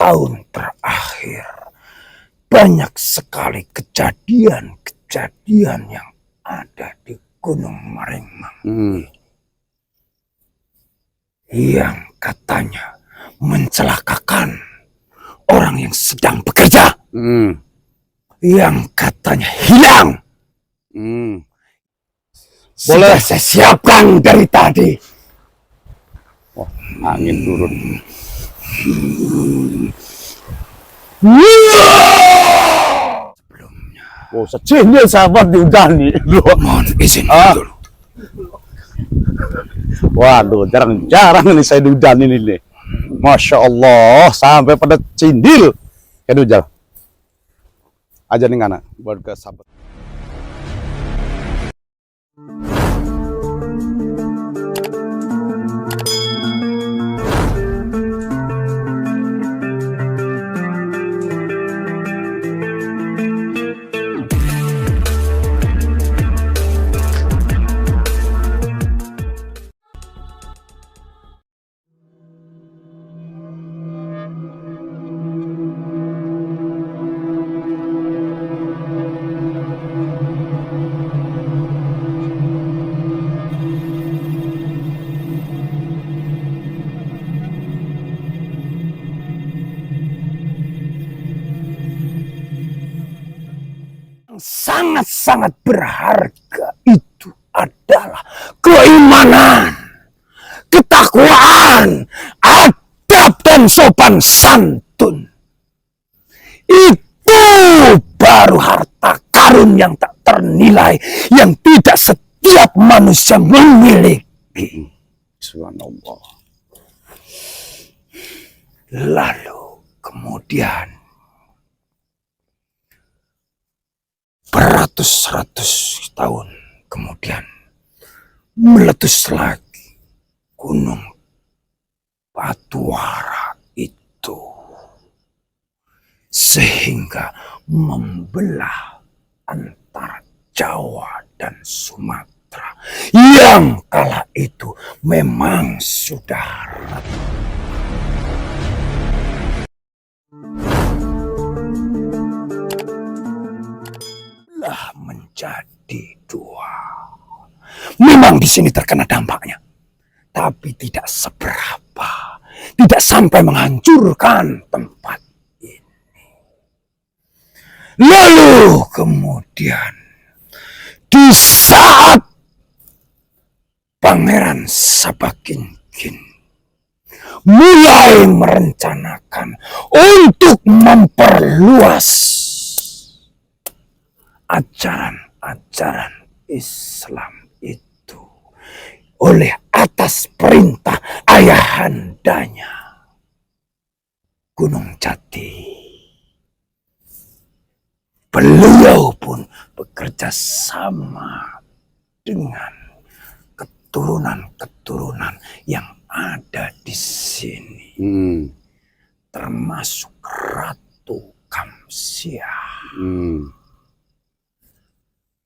tahun terakhir banyak sekali kejadian-kejadian yang ada di Gunung Maremang yang katanya mencelakakan orang yang sedang bekerja, yang katanya hilang. Boleh saya siapkan dari tadi. Wah, angin turun. Sebelumnya, oh, secihnya sahabat diudani. mohon izin dulu. Waduh, jarang-jarang nih saya diudani ini nih. Masya Allah, sampai pada cindil. Kayak dujal. Aja nih anak, buat ke sahabat. Sangat-sangat berharga itu adalah keimanan, ketakwaan, adab dan sopan santun. Itu baru harta karun yang tak ternilai, yang tidak setiap manusia memiliki. Subhanallah. Lalu kemudian beratus-ratus tahun kemudian meletus lagi gunung Batuara itu, sehingga membelah antara Jawa dan Sumatera yang kala itu memang sudah menjadi dua. Memang di sini terkena dampaknya, tapi tidak seberapa, tidak sampai menghancurkan tempat ini. Lalu kemudian di saat Pangeran Sabakingkin mulai merencanakan untuk memperluas ajaran-ajaran Islam itu oleh atas perintah ayahandanya Gunung Jati, beliau pun bekerja sama dengan keturunan-keturunan yang ada di sini, termasuk Ratu Kamsiah.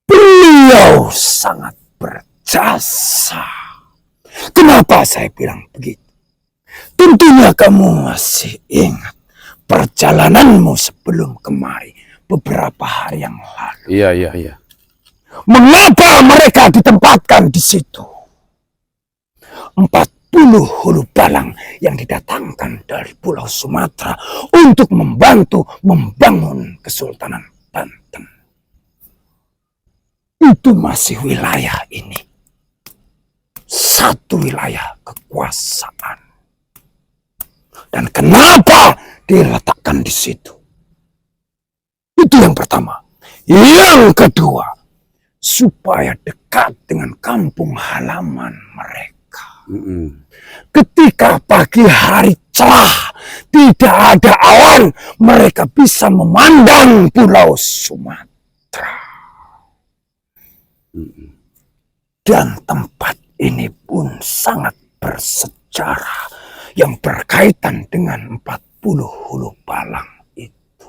Beliau sangat berjasa. Kenapa saya bilang begitu? Tentunya kamu masih ingat perjalananmu sebelum kemari beberapa hari yang lalu. Iya. Mengapa mereka ditempatkan di situ? 40 hulu balang yang didatangkan dari Pulau Sumatera untuk membantu membangun Kesultanan Banten. Itu masih wilayah ini, satu wilayah kekuasaan. Dan kenapa diletakkan di situ? Itu yang pertama. Yang kedua, supaya dekat dengan kampung halaman mereka. Ketika pagi hari cerah, tidak ada awan, mereka bisa memandang Pulau Sumatera. Dan tempat ini pun sangat bersejarah yang berkaitan dengan 40 hulu balang itu.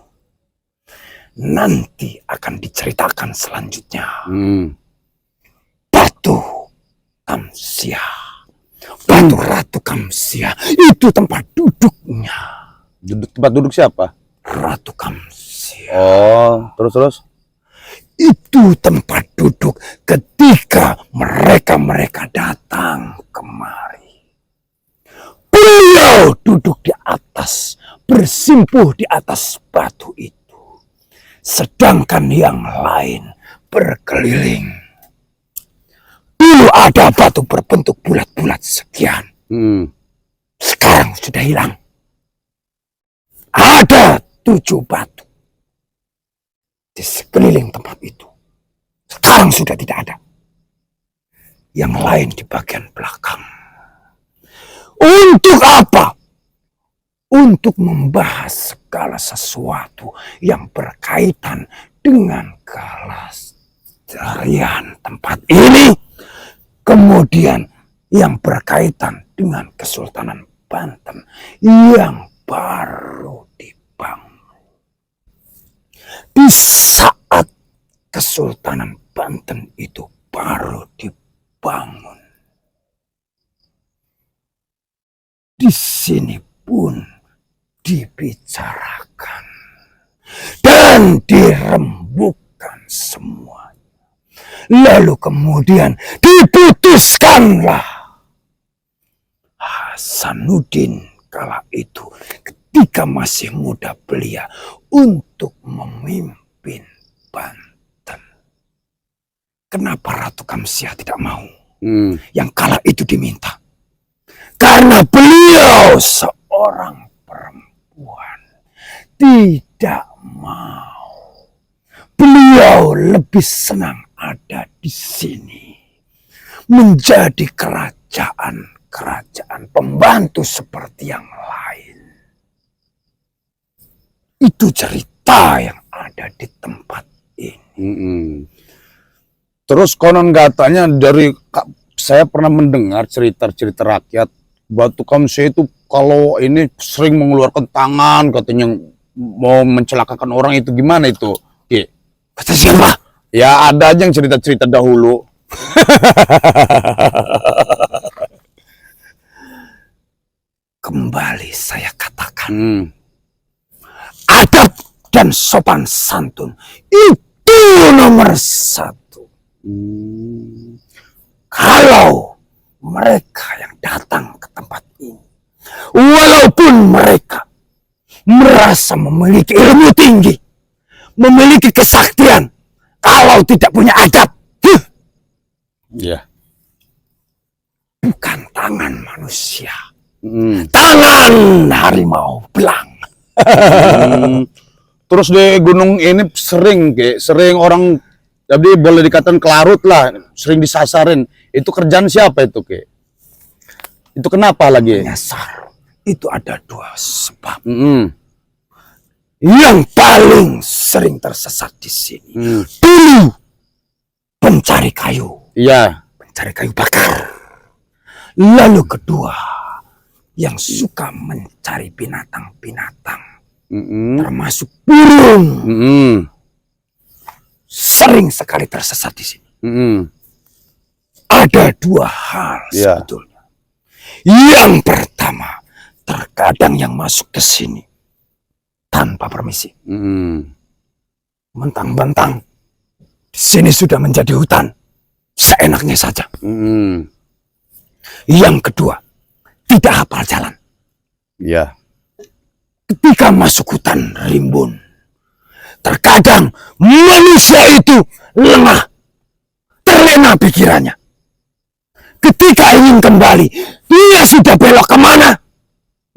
Nanti akan diceritakan selanjutnya. Batu Kamsiah, Batu Ratu Kamsiah, itu tempat duduknya. Tempat duduk siapa? Ratu Kamsia. Oh, terus. Itu tempat duduk ketika mereka datang kemari. Beliau duduk di atas, bersimpuh di atas batu itu. Sedangkan yang lain berkeliling. Dulu ada batu berbentuk bulat-bulat sekian. Sekarang sudah hilang. Ada 7 batu di sekeliling tempat itu. Sekarang sudah tidak ada. Yang lain di bagian belakang. Untuk apa? Untuk membahas segala sesuatu yang berkaitan dengan kelestarian tempat ini. Kemudian yang berkaitan dengan Kesultanan Banten yang baru dibangun. Di saat Kesultanan Banten itu baru dibangun, di sini pun dibicarakan dan dirembukan semuanya. Lalu kemudian diputuskanlah Hasanuddin kala itu ketika masih muda belia untuk memimpin Banten. Kenapa Ratu Kamsia tidak mau? Yang kala itu diminta. Karena beliau seorang perempuan tidak mau. Beliau lebih senang ada di sini menjadi kerajaan pembantu seperti yang lain. Itu cerita yang ada di tempat ini. Terus konon katanya saya pernah mendengar cerita-cerita rakyat Batu Kamsia itu kalau ini sering mengeluarkan tangan, katanya mau mencelakakan orang. Itu gimana itu? Kata siapa? Ya ada aja yang cerita-cerita dahulu. Kembali saya katakan, adab dan sopan santun itu nomor 1. Kalau mereka yang datang ke tempat ini, walaupun mereka merasa memiliki ilmu tinggi, memiliki kesaktian, kalau tidak punya adab, bukan tangan manusia, tangan harimau belang. Terus di gunung ini sering orang, jadi boleh dikatakan kelarut lah, sering disasarin. Itu kerjaan siapa itu, Ke? Itu kenapa lagi? Nyasar. Itu ada 2 sebab. Yang paling sering tersesat di sini. Dulu pencari kayu. Iya. Pencari kayu bakar. Lalu kedua, yang suka mencari binatang-binatang. Termasuk burung. Sering sekali tersesat di sini. Ada 2 hal sebetulnya. Yang pertama, terkadang yang masuk ke sini tanpa permisi. Mentang-mentang di sini sudah menjadi hutan, seenaknya saja. Yang kedua, tidak hafal jalan. Ketika masuk hutan rimbun, terkadang manusia itu lengah, terlena pikirannya. Ketika ingin kembali, dia sudah belok kemana?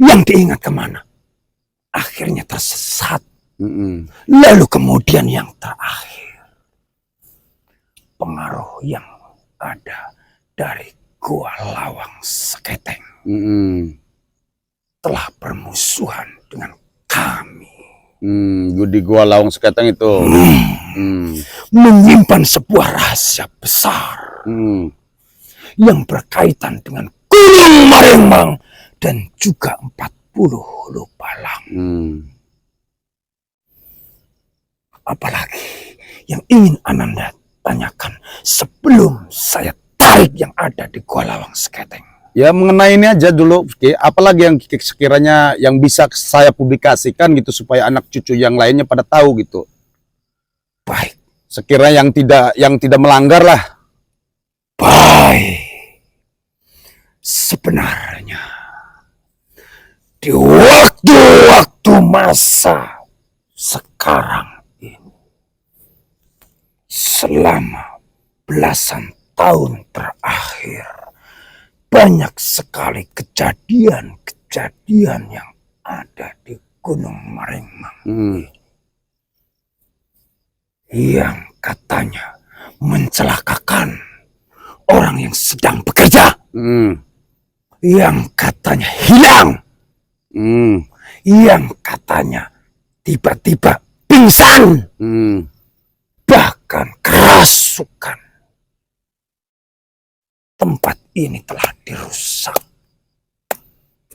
Yang diingat kemana? Akhirnya tersesat. Lalu kemudian yang terakhir, pengaruh yang ada dari Gua Lawang Seketeng telah bermusuhan dengan kami. Di Gua Lawang Seketeng itu menyimpan sebuah rahasia besar yang berkaitan dengan Gunung Marembang dan juga 40 Hulu Balang. Apalagi yang ingin Ananda tanyakan sebelum saya tarik yang ada di Gua Lawang Seketeng. Ya mengenai ini aja dulu, Ki. Apalagi yang sekiranya yang bisa saya publikasikan gitu supaya anak cucu yang lainnya pada tahu gitu. Baik. Sekiranya yang tidak melanggar lah. Baik. Sebenarnya di waktu-waktu masa sekarang ini, selama belasan tahun terakhir, banyak sekali kejadian-kejadian yang ada di Gunung Maremang yang katanya mencelakakan orang yang sedang bekerja, yang katanya hilang, yang katanya tiba-tiba pingsan, bahkan kerasukan. Tempat ini telah dirusak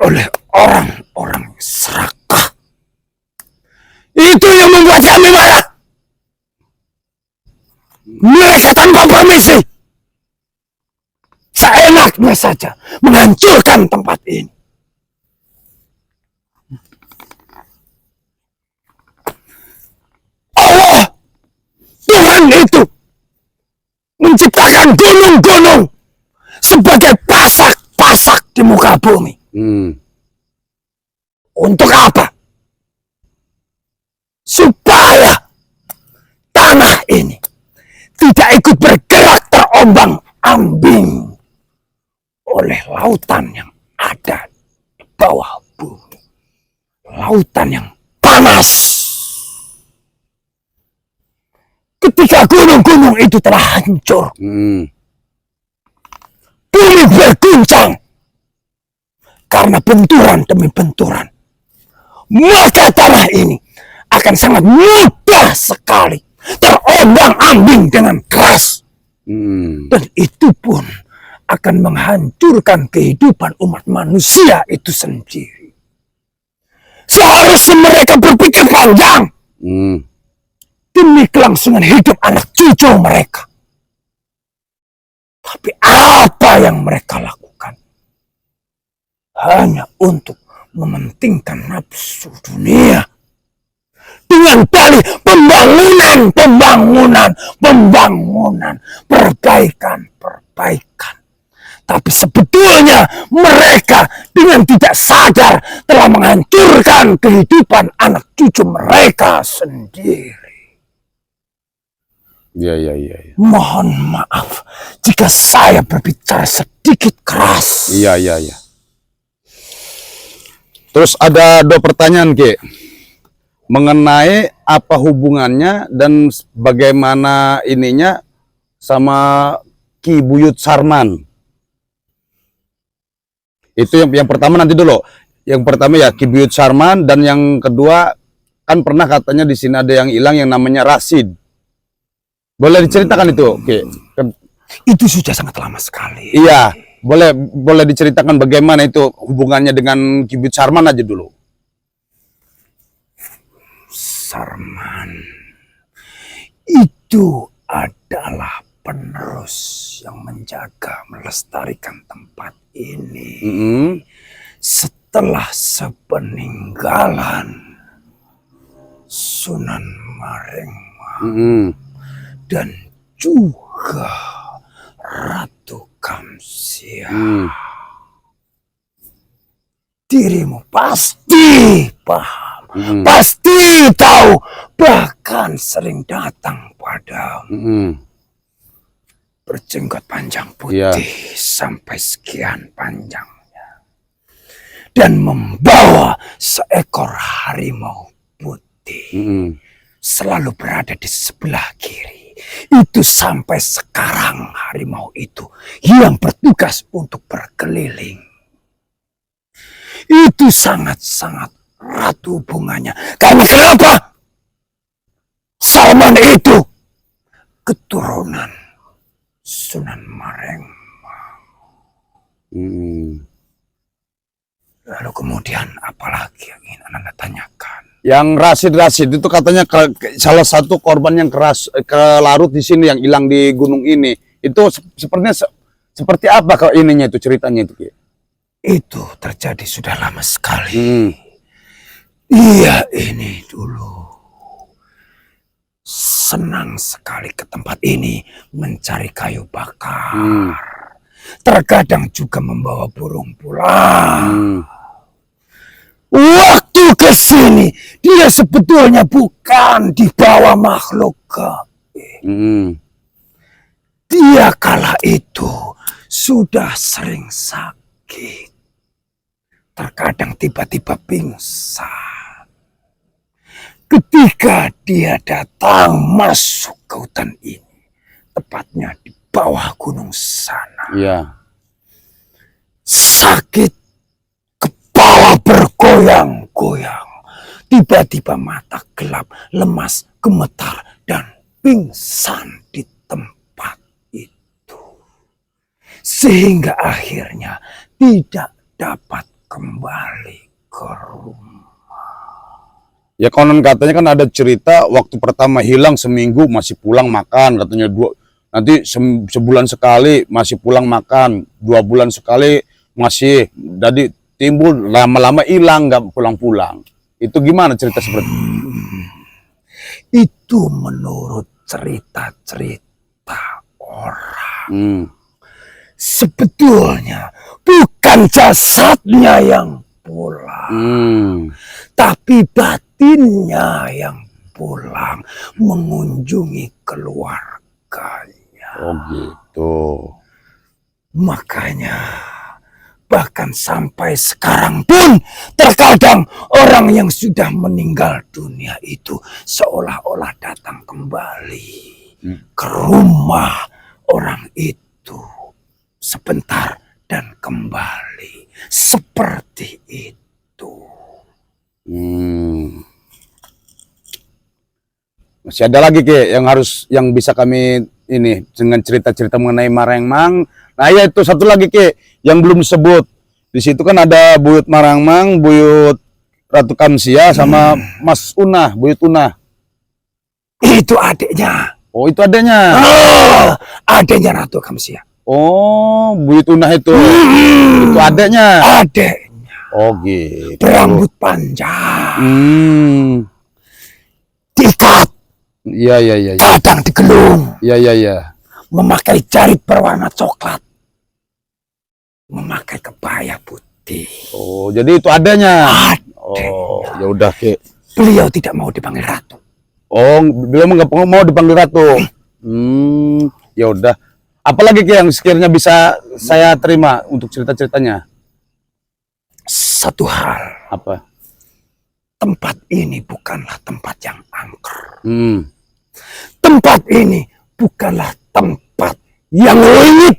oleh orang-orang serakah. Itu yang membuat kami marah. Mereka tanpa permisi, seenaknya saja menghancurkan tempat ini. Allah, Tuhan itu menciptakan gunung-gunung sebagai pasak-pasak di muka bumi. Untuk apa? Supaya tanah ini tidak ikut bergerak terombang-ambing oleh lautan yang ada di bawah bumi. Lautan yang panas. Ketika gunung-gunung itu telah hancur, bumi berguncang karena benturan demi benturan, maka tanah ini akan sangat mudah sekali terombang-ambing dengan keras. Dan itu pun akan menghancurkan kehidupan umat manusia itu sendiri. Seharusnya mereka berpikir panjang demi kelangsungan hidup anak cucu mereka. Tapi apa yang mereka lakukan? Hanya untuk mementingkan nafsu dunia. Dengan dalih pembangunan, perbaikan. Tapi sebetulnya mereka dengan tidak sadar telah menghancurkan kehidupan anak cucu mereka sendiri. Ya. Mohon maaf jika saya berbicara sedikit keras. Iya. Terus ada 2 pertanyaan, Ki. Mengenai apa hubungannya dan bagaimana ininya sama Ki Buyut Sarman. Itu yang pertama nanti dulu. Yang pertama ya Ki Buyut Sarman, dan yang kedua kan pernah katanya di sini ada yang hilang yang namanya Rasid. Boleh diceritakan itu, Ki? Itu sudah sangat lama sekali. Iya, boleh diceritakan bagaimana itu hubungannya dengan Ki Buyut Sarman aja dulu. Sarman itu adalah penerus yang menjaga, melestarikan tempat ini. Setelah sepeninggalan Sunan Marengma dan juga Ratu Kamsia. Dirimu pasti paham, pasti tahu, bahkan sering datang padamu. Berjenggot panjang putih sampai sekian panjangnya, dan membawa seekor harimau putih. Selalu berada di sebelah kiri. Itu sampai sekarang harimau itu yang bertugas untuk berkeliling. Itu sangat-sangat erat hubungannya. Karena kenapa? Sarman itu keturunan Sunan Marengma. Lalu kemudian apalagi yang ingin Anda tanyakan? Yang Rasid itu katanya salah satu korban yang kelarut di sini, yang hilang di gunung ini. Itu sepertinya seperti apa kalau ininya itu ceritanya itu, Ki? Itu terjadi sudah lama sekali. Iya, ini dulu senang sekali ke tempat ini mencari kayu bakar. Terkadang juga membawa burung pulang. Waktu ke sini dia sebetulnya bukan dibawa makhluk gaib. Dia kala itu sudah sering sakit. Terkadang tiba-tiba pingsan. Ketika dia datang masuk ke hutan ini, tepatnya di bawah gunung sana. Iya. Sakit, kepala bergoyang-goyang. Tiba-tiba mata gelap, lemas, gemetar, dan pingsan di tempat itu. Sehingga akhirnya tidak dapat kembali ke rumah. Ya konon katanya kan ada cerita waktu pertama hilang seminggu masih pulang makan, katanya nanti sebulan sekali masih pulang makan, 2 bulan sekali masih, jadi timbul lama-lama hilang nggak pulang-pulang. Itu gimana cerita seperti itu? Itu menurut cerita-cerita orang. Sebetulnya bukan jasadnya yang pulang, tapi batinnya yang pulang mengunjungi keluarganya. Oh gitu. Makanya bahkan sampai sekarang pun terkadang orang yang sudah meninggal dunia itu seolah-olah datang kembali ke rumah orang itu sebentar dan kembali seperti itu. Masih ada lagi yang bisa kami ini dengan cerita-cerita mengenai Marengmang. Nah ya itu satu lagi yang belum disebut. Di situ kan ada Buyut Marengmang, Buyut Ratu Kamsia sama Mas Unah, Buyut Unah. Itu adiknya. Oh itu adiknya. Adiknya Ratu Kamsia. Oh Buyut Unah itu adiknya. Adiknya. Oh gitu. Berambut panjang. Diikat. Iya. Kadang digelung. Iya. Memakai jarit berwarna coklat. Memakai kebaya putih. Oh, jadi itu adanya. Oh, ya udah, Beliau tidak mau dipanggil ratu. Oh, beliau nggak mau dipanggil ratu. Ya udah. Apalagi yang sekiranya bisa saya terima untuk cerita-ceritanya? Satu hal. Apa? Tempat ini bukanlah tempat yang angker. Tempat ini bukanlah tempat yang lenyit.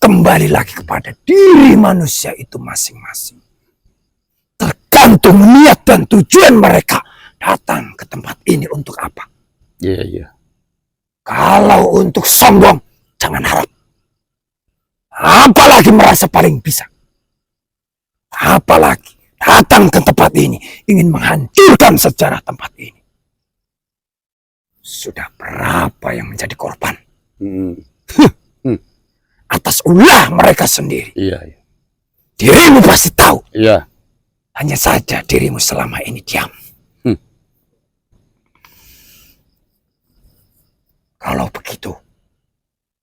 Kembali lagi kepada diri manusia itu masing-masing. Tergantung niat dan tujuan mereka datang ke tempat ini untuk apa. Iya. Kalau untuk sombong, jangan harap. Apalagi merasa paling bisa. Apalagi datang ke tempat ini ingin menghancurkan sejarah tempat ini. Sudah berapa yang menjadi korban? Atas ulah mereka sendiri. Iya. Dirimu pasti tahu. Iya. Hanya saja dirimu selama ini diam. Kalau begitu,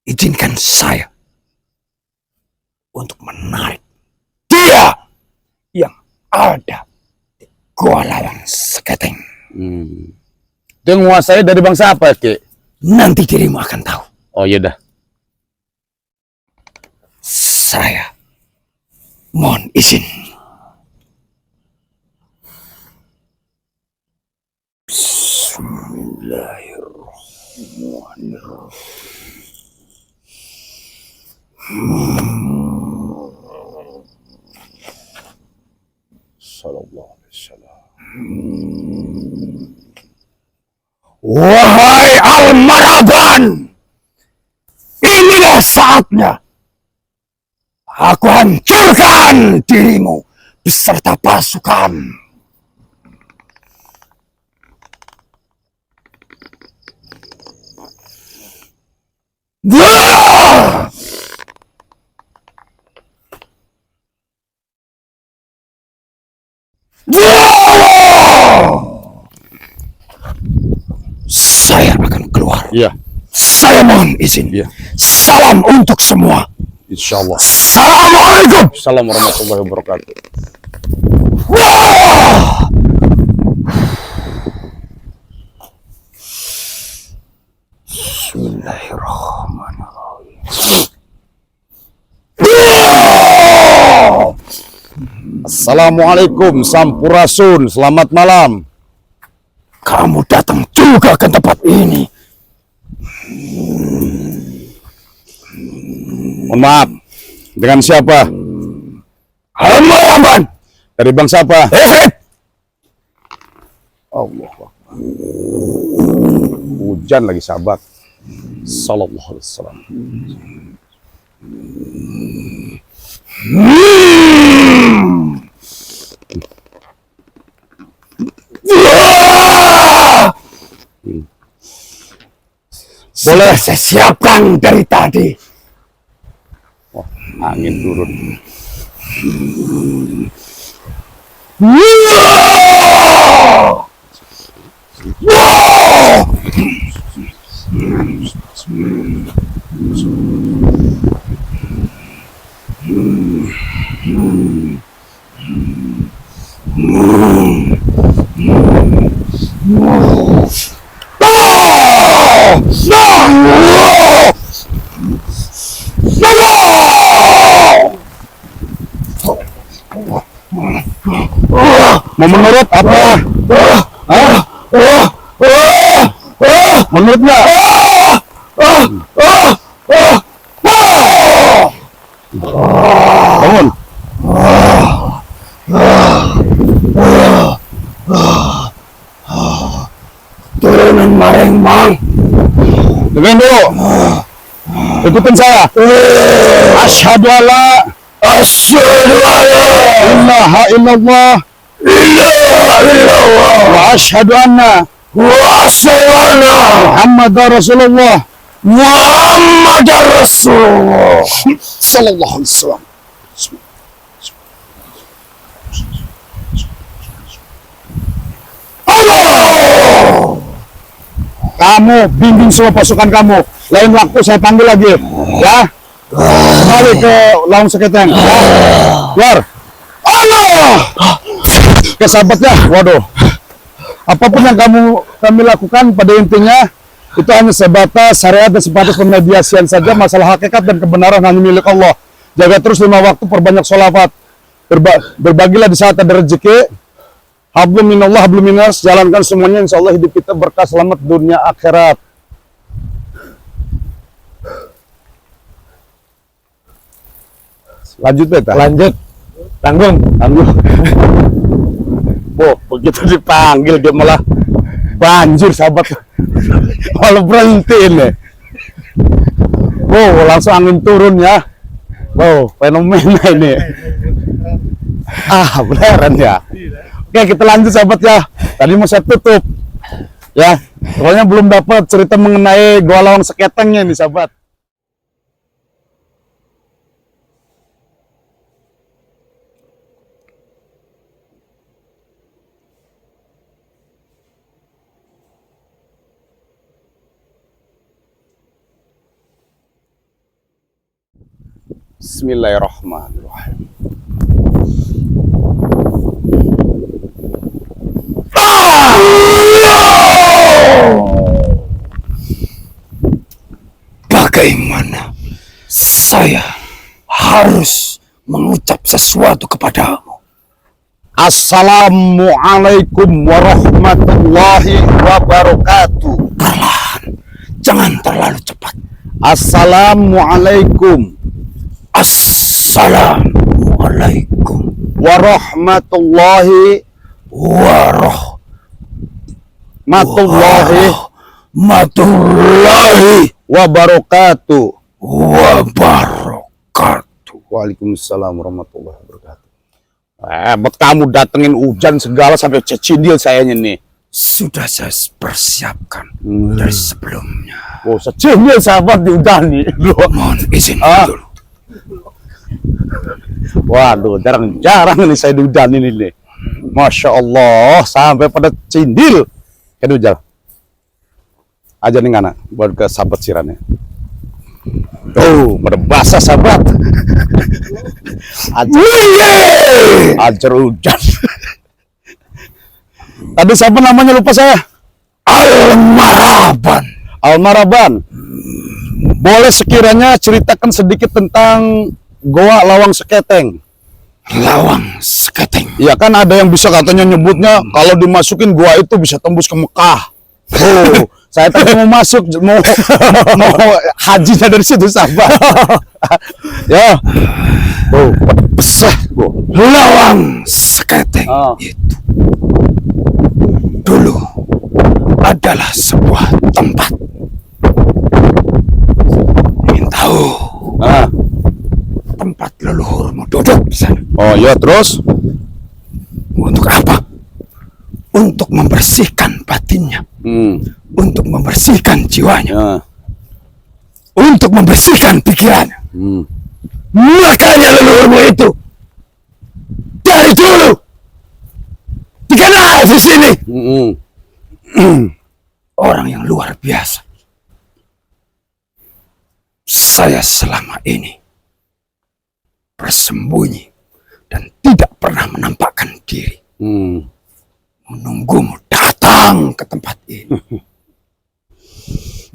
izinkan saya untuk menarik dia yang ada di Gua Lawang Seketeng. Dia menguasai dari bangsa apa, Ki? Nanti dirimu akan tahu. Oh iya dah. Saya mohon izin. Bismillahirrahmanirrahim. Sallallahu alaihi wasallam. Wahai Al-Maraban, inilah saatnya aku hancurkan dirimu beserta pasukan. Iya. Saya mohon izin. Iya. Salam untuk semua. Insyaallah. Assalamualaikum. Assalamualaikum warahmatullahi wabarakatuh. Wah. Bismillahirrahmanirrahim. Assalamualaikum Sampurasun, selamat malam. Kamu datang juga ke tempat ini. Mohon maaf, dengan siapa? Hamba. Dari bangsa apa? Efet. Allah Akbar. Hujan lagi sahabat. Sallallahu alaihi wasallam. Boleh saya siapkan dari tadi. Wah, angin turun. Mau menurut apa? Menurut nggak? Bangun. Turunan Marengmang. Dengerin dulu. Ikutin saya. Asyhadu alla ilaha illallah wa asyhadu anna Muhammadar Rasulullah sallallahu alaihi wasallam. Kamu bimbing semua pasukan kamu. Lain waktu saya panggil lagi, ya. Kembali ke Lawang Seketeng, ya. Keluar. Allah. Oke sahabatnya, waduh. Apapun yang kami lakukan pada intinya itu hanya sebatas syariat dan sebatas pemediasian saja. Masalah hakikat dan kebenaran hanya milik Allah. Jaga terus 5 waktu, perbanyak sholawat. Berbagilah di saat ada rezeki. Hablum minallah, hablum minas, jalankan semuanya, insya Allah hidup kita berkah, selamat dunia akhirat. Lanjut beta. Lanjut. Tanggung. Oh, begitu dipanggil dia malah banjir sahabat. Malah berhenti ini. Oh, langsung angin turun ya. Wow, fenomena ini. Beneran ya. Oke, kita lanjut sahabat ya. Tadi mau saya tutup. Ya, pokoknya belum dapat cerita mengenai Goa Lawang Seketengnya nih sahabat. Bismillahirrahmanirrahim. Bagaimana saya harus mengucap sesuatu kepadamu? Assalamualaikum warahmatullahi wabarakatuh. Perlahan, jangan terlalu cepat. Assalamualaikum Assalamualaikum warahmatullahi wabarakatuh. Waalaikumsalam warahmatullahi wabarakatuh. Kamu datengin hujan segala sampai cecindil sayanya nih. Sudah saya persiapkan dari sebelumnya. Oh, cecindil sahabat diudani. Mohon izin dulu. Waduh, jarang-jarang nih saya diudanin ini. Masya Allah, sampai pada cindil. Aduh, jalan. Aja nih anak buat ke sahabat sirannya. Oh, pada basah sahabat. Ajar hujan. Tadi siapa namanya lupa saya? Almaraban. Almaraban. Boleh sekiranya ceritakan sedikit tentang Goa Lawang Seketeng. Lawang Seketeng. Ya kan ada yang bisa katanya nyebutnya kalau dimasukin gua itu bisa tembus ke Mekah. Oh, saya tadi mau masuk, mau hajinya dari situ sahabat. Ya, oh, besar gua. Lawang Seketeng itu dulu adalah sebuah tempat. Ingin tahu? Tempat leluhurmu duduk di sana. Oh ya, terus? Untuk apa? Untuk membersihkan batinnya. Untuk membersihkan jiwanya. Untuk membersihkan pikirannya. Makanya leluhurmu itu dari dulu dikenal di sini. Orang yang luar biasa. Saya selama ini bersembunyi dan tidak pernah menampakkan diri. Menunggumu datang ke tempat ini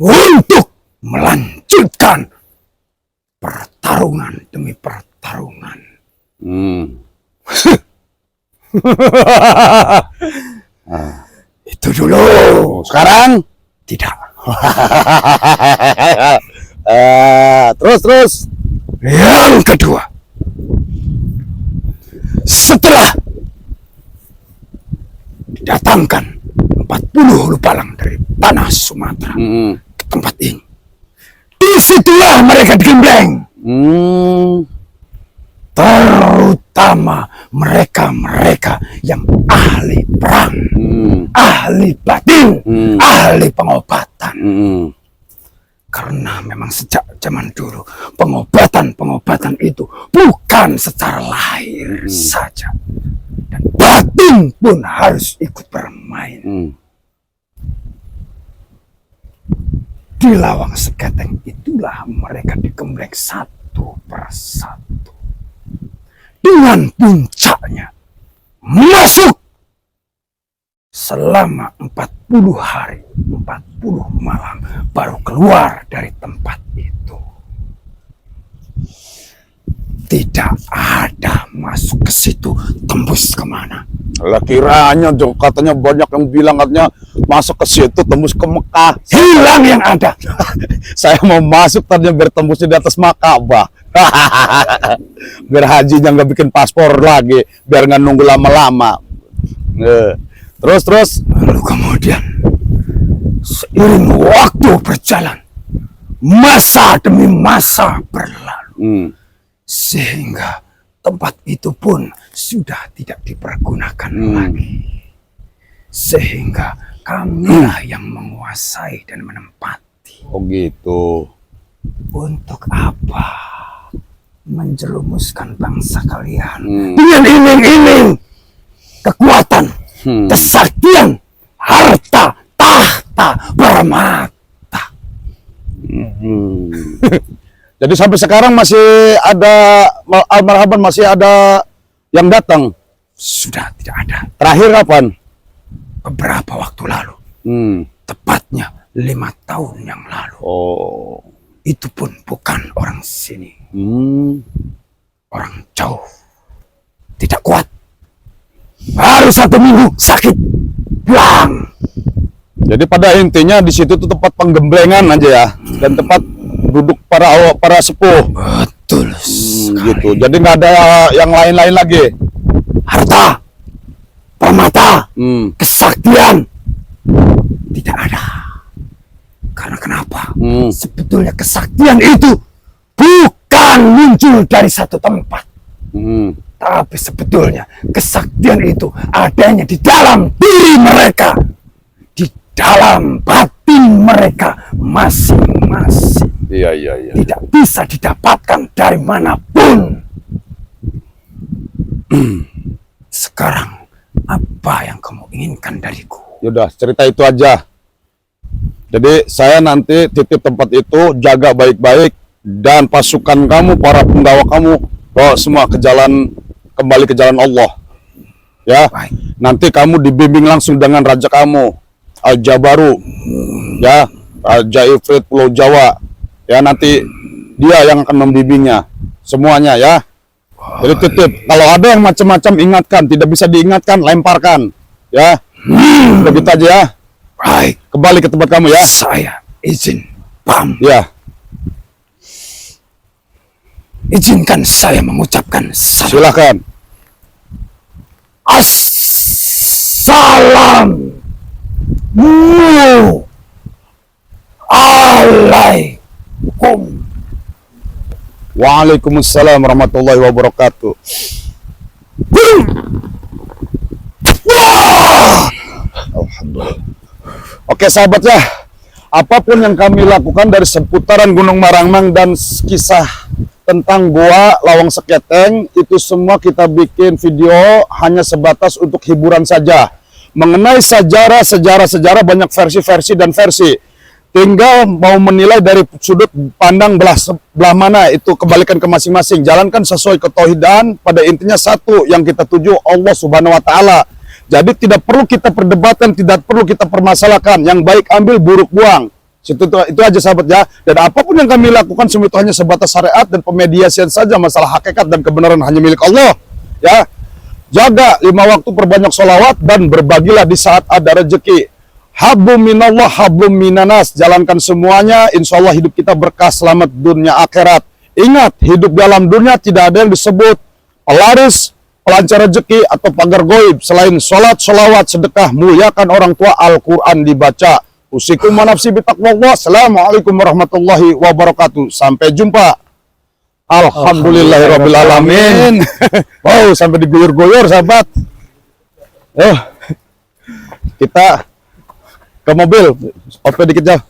untuk melanjutkan pertarungan demi pertarungan. Itu dulu. Sekarang tidak. Terus. Yang kedua, setelah didatangkan 40 lupalang dari tanah Sumatera ke tempat ini, disitulah mereka digembleng. Terutama mereka-mereka yang ahli perang, ahli batin, ahli pengobatan. Karena memang sejak zaman dulu pengobatan itu bukan secara lahir saja, dan batin pun harus ikut bermain. Di Lawang Seketeng itulah mereka digembleng satu persatu. Dengan puncaknya masuk selama 40 hari, 40 malam baru keluar dari tempat itu. Tidak ada masuk ke situ, tembus kemana. Lah kiranya katanya banyak yang bilang katanya masuk ke situ tembus ke Mekah. Hilang yang ada. Saya mau masuk tadinya biar tembusnya di atas Makabah. Biar hajinya nggak bikin paspor lagi, biar nggak nunggu lama-lama. Terus. Lalu kemudian seiring waktu berjalan, masa demi masa berlalu, sehingga tempat itu pun sudah tidak dipergunakan lagi. Sehingga kamilah yang menguasai dan menempati. Oh gitu. Untuk apa? Menjerumuskan bangsa kalian dengan iming-iming kekuatan, kesaktian, harta, tahta, permata. Jadi sampai sekarang masih ada Almaraban, masih ada yang datang? Sudah tidak ada. Terakhir kapan? Beberapa waktu lalu. Tepatnya 5 tahun yang lalu. Oh. Itu pun bukan orang sini. Orang jauh. Tidak kuat. Baru 1 minggu sakit. Pulang. Jadi pada intinya di situ tuh tempat penggemblengan aja ya, dan tempat duduk para sepuh. Betul sekali. Gitu. Jadi nggak ada yang lain-lain lagi. Harta, permata, kesaktian tidak ada. Karena kenapa? Sebetulnya kesaktian itu bukan muncul dari satu tempat. Tapi sebetulnya kesaktian itu adanya di dalam diri mereka, di dalam batin mereka masing-masing. Iya. Tidak bisa didapatkan dari manapun. Sekarang apa yang kamu inginkan dariku? Yaudah, cerita itu aja. Jadi saya nanti titip tempat itu, jaga baik-baik, dan pasukan kamu, para penggawa kamu, bawa semua ke jalan, kembali ke jalan Allah. Ya, Baik. nanti kamu dibimbing langsung dengan raja kamu, Al-Jabaru, ya, Raja Ifrit Pulau Jawa. Ya, nanti dia yang akan membimbingnya semuanya ya. Jadi titip, kalau ada yang macam-macam ingatkan, tidak bisa diingatkan lemparkan. Ya, begitu aja ya. Baik, Kembali ke tempat kamu ya. saya izin pam. Ya, Izinkan saya mengucapkan salam. silakan. Assalamualaikum. Waalaikumsalam warahmatullahi wabarakatuh. Alhamdulillah. Oke sahabat ya, apapun yang kami lakukan dari seputaran Gunung Marangmang dan kisah tentang Goa Lawang Seketeng, itu semua kita bikin video hanya sebatas untuk hiburan saja. Mengenai sejarah banyak versi-versi dan versi. Tinggal mau menilai dari sudut pandang belah mana, itu kembalikan ke masing-masing. Jalankan sesuai ketauhidan, pada intinya satu yang kita tuju, Allah Subhanahu wa taala. Jadi tidak perlu kita perdebatkan, tidak perlu kita permasalahkan. Yang baik ambil, buruk buang. Itu aja sahabat ya. Dan apapun yang kami lakukan semua itu hanya sebatas syariat dan pemediasian saja. Masalah hakikat dan kebenaran hanya milik Allah. Ya, jaga 5 waktu, perbanyak sholawat, dan berbagilah di saat ada rezeki. Hablum minallah, hablum minanas. Jalankan semuanya, insya Allah hidup kita berkah, selamat dunia akhirat. Ingat, hidup dalam dunia tidak ada yang disebut pelaris, pelancar rezeki, atau pagar goib. Selain sholat, sholawat, sedekah, muliakan orang tua, Al-Quran dibaca. Usikum wa nafsi bitaqwallah. Assalamualaikum warahmatullahi wabarakatuh. Sampai jumpa. Alhamdulillahirrabbilalamin. Wow, sampai diguyur-guyur sahabat. Kita ke mobil, OP dikit jauh.